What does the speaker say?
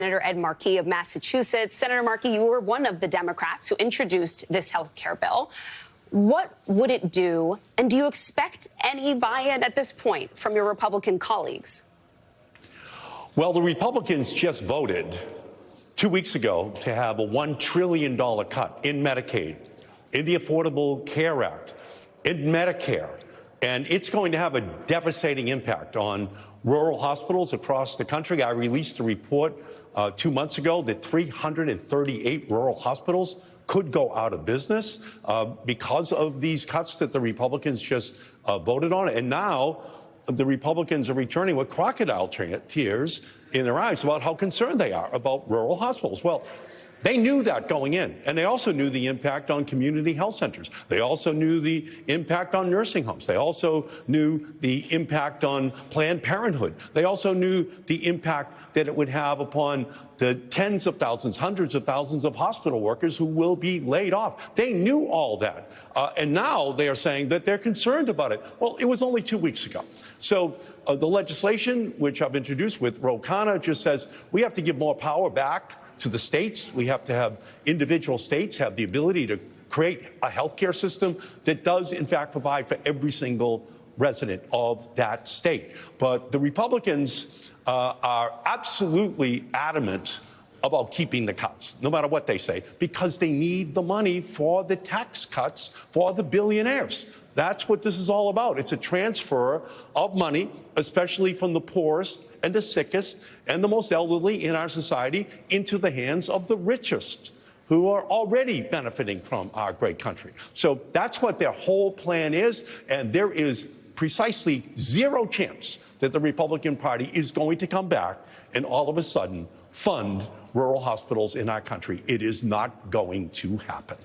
Senator Ed Markey of Massachusetts. Senator Markey, you were one of the Democrats who introduced this health care bill. What would it do? And do you expect any buy-in at this point from your Republican colleagues? Well, the Republicans just voted 2 weeks ago to have a $1 trillion cut in Medicaid, in the Affordable Care Act, in Medicare. And it's going to have a devastating impact on rural hospitals across the country. I released a report 2 months ago that 338 rural hospitals could go out of business because of these cuts that the Republicans just voted on. And now the Republicans are returning with crocodile tears in their eyes about how concerned they are about rural hospitals. Well, they knew that going in, and they also knew the impact on community health centers. They also knew the impact on nursing homes. They also knew the impact on Planned Parenthood. They also knew the impact that it would have upon the tens of thousands, hundreds of thousands of hospital workers who will be laid off. They knew all that, and now they are saying that they're concerned about it. Well, it was only 2 weeks ago. So the legislation, which I've introduced with Ro Khanna, just says we have to give more power back to the states. We have to have individual states have the ability to create a health care system that does, in fact, provide for every single resident of that state. But the Republicans are absolutely adamant about keeping the cuts, no matter what they say, because they need the money for the tax cuts for the billionaires. That's what this is all about. It's a transfer of money, especially from the poorest and the sickest and the most elderly in our society, into the hands of the richest, who are already benefiting from our great country. So that's what their whole plan is, and there is precisely zero chance that the Republican Party is going to come back and all of a sudden fund rural hospitals in our country. It is not going to happen.